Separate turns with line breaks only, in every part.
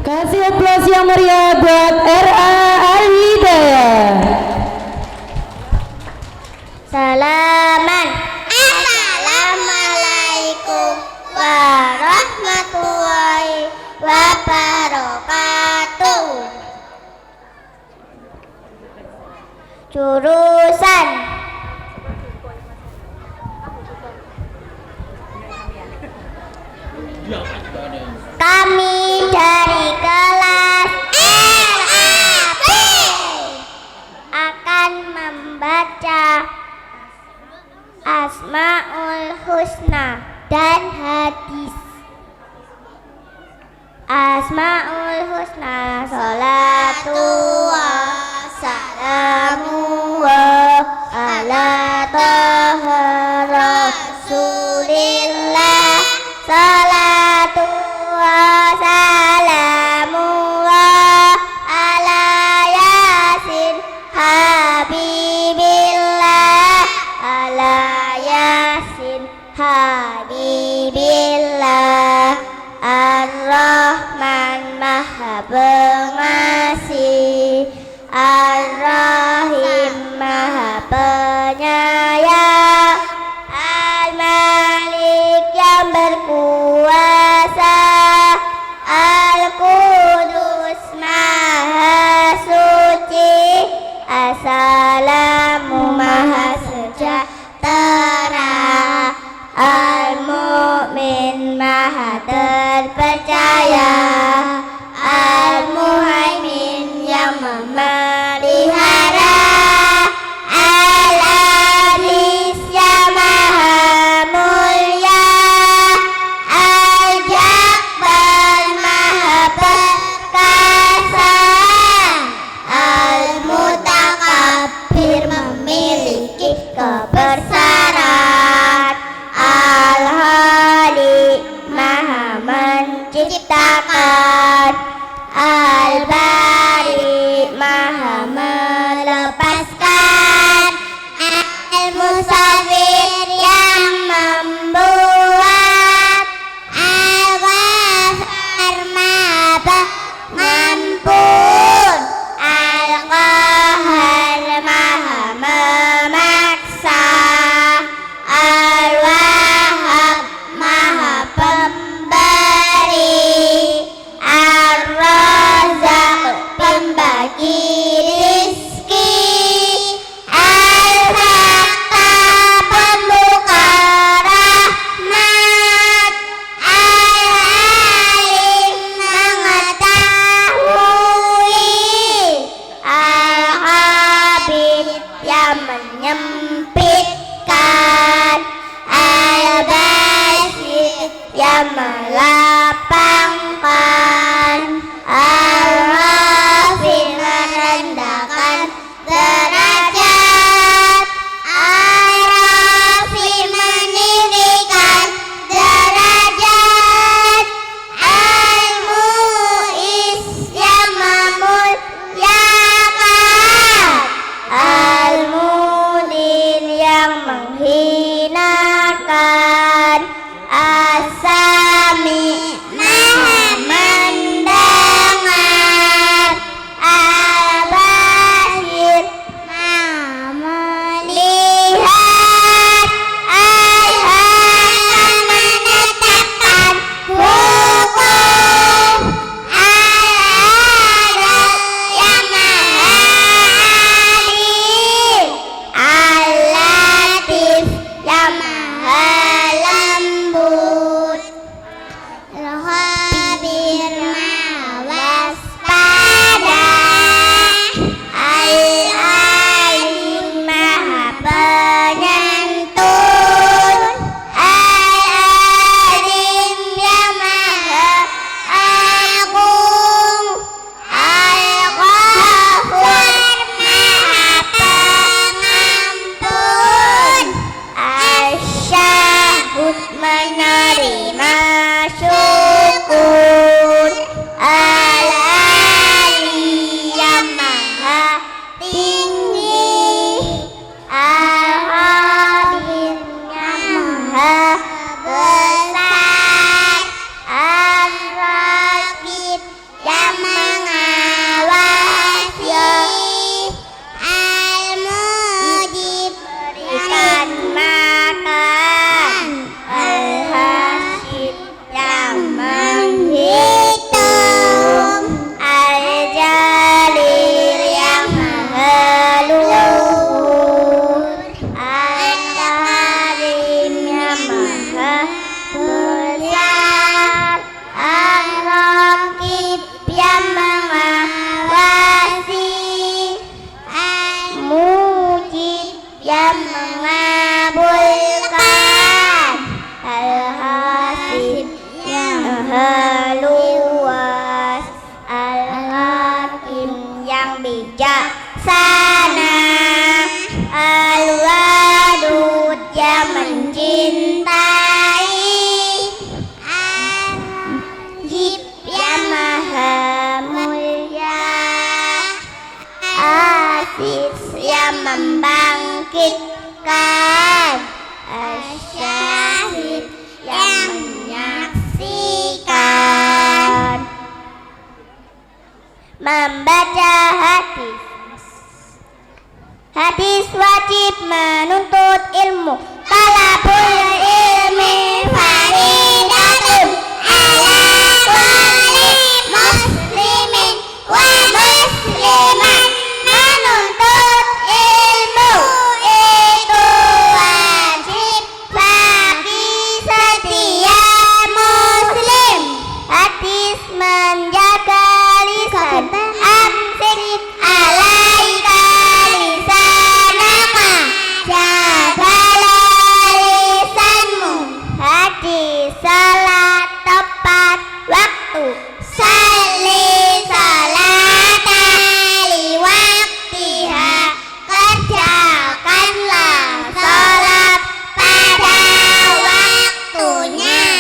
Kasih aplaus yang meriah buat RA Al-Hidayah.
Salaman. Assalamualaikum warahmatullahi wabarakatuh. Jurusan kami dari kelas RAP akan membaca Asmaul Husna dan hadis. Asmaul Husna, salatu wa salamu ala taha rasulillah, salatu wa salamu ala yasin habibillah, ala yasin habibillah. Ar-Rahman Maha Pengasih, Ar-Rahim Maha Penyayang, Al-Malik yang berkuasa, Al-Qudus Maha Suci, As-Salamu Maha Sejahtera, Al-Mu'min Maha terpercaya, Al-Muhaimin yang memelihara, Al-Aziz yang Maha mulia, Al-Jabbar Maha perkasa, Al-Mutakabbir memiliki kebesaran, Al-Hali Maha menciptakan, Al-Bari Maha melepaskan, Al-Musafir yang membuat, Al-Ghafar Maha pengampun, Al-Qahhar Maha memaksa, Al-Wahhab Maha pemberi, Ar-Razzaq Aziz yang membangkitkan, Asyahid yang menyaksikan. Membaca hadis wajib menuntut ilmu. Talabul ilmi faridatun ala kulli muslimin wa muslimat. Menuntut ilmu itu wajib bagi setiap muslim. Hadis menjaga lisan, amsik alaika lisanaka, jagalah lisanmu. Hadis salat tepat waktu, salli salata liwaktiha, kerjakanlah salat pada waktunya.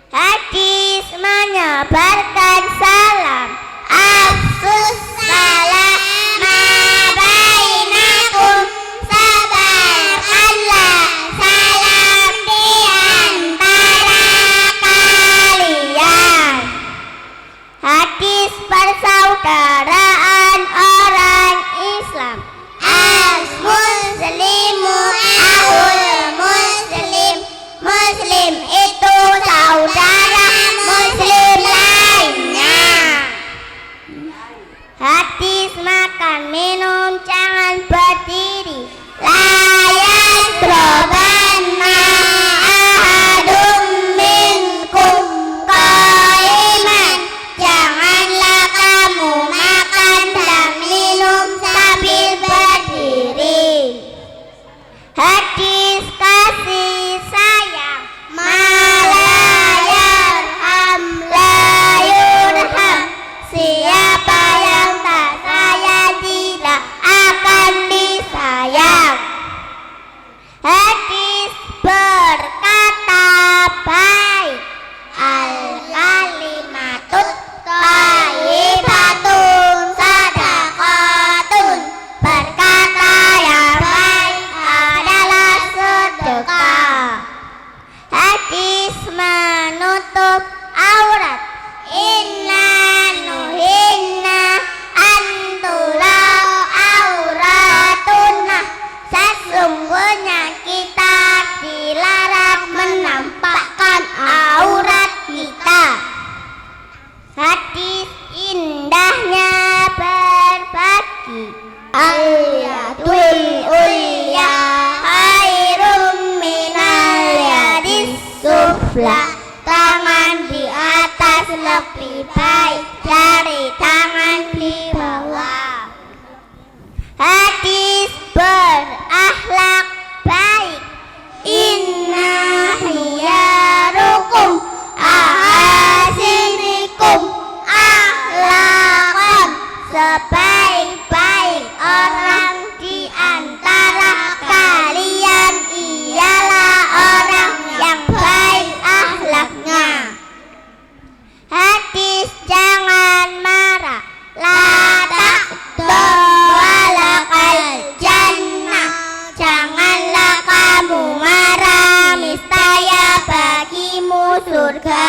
Hadis menyebarkan salam, afsus salama bainakum, sebarkanlah salam di antara kalian. Hadis persaudaraan orang Islam, al-muslimu ahul muslim, muslim itu saudara muslim lainnya. Hadis makan minum jangan berdiri, layan drobanna ahadum minkum qaiman, janganlah kamu makan dan minum sambil berdiri. Hadis kasih sayang, malayarham layurham, siapa yang tak sayang tidak akan disayang. Hadis berkata baik, al-kalimatut thayyibatun sadaqatun, berkata yang baik adalah sedekah. Hadis menutup aurat, inna nuhinna antulau auratuna, sesungguhnya kita dilarang menampakkan aurat kita. Hadis indahnya berbagi, al-yadul ulya khairum minal yadis sufla, tangan di atas lebih baik dari tangan di bawah. Hadis berakhlak baik, inna hiyarukum ahasinikum akhlaqan, sebaik-baik orang di antara kalian ialah orang yang baik akhlaknya. Hadis jangan marah, la taqdawalakal jannah, janganlah kamu marah, niscaya bagimu surga.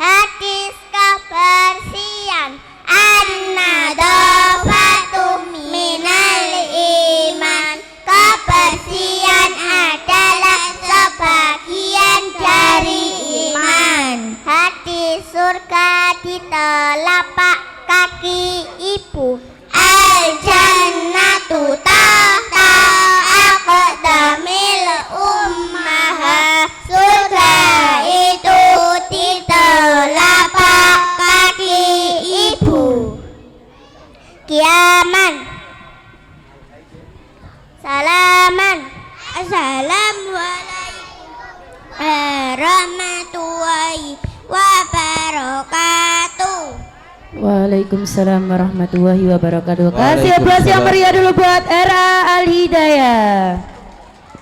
Hadis kebersihan, an-nadhafatu minal iman, kebersihan adalah sebagian dari iman. Hadis surga di telapak kaki ibu, al-jannatu tahta aqdamil ummaha, surga itu di telapak kaki ibu. Kiaman, salaman, assalamualaikum warahmatullahi wabarakatuh.
Waalaikumsalam warahmatullahi wabarakatuh. Kasih aplaus yang meriah dulu buat RA Al Hidayah.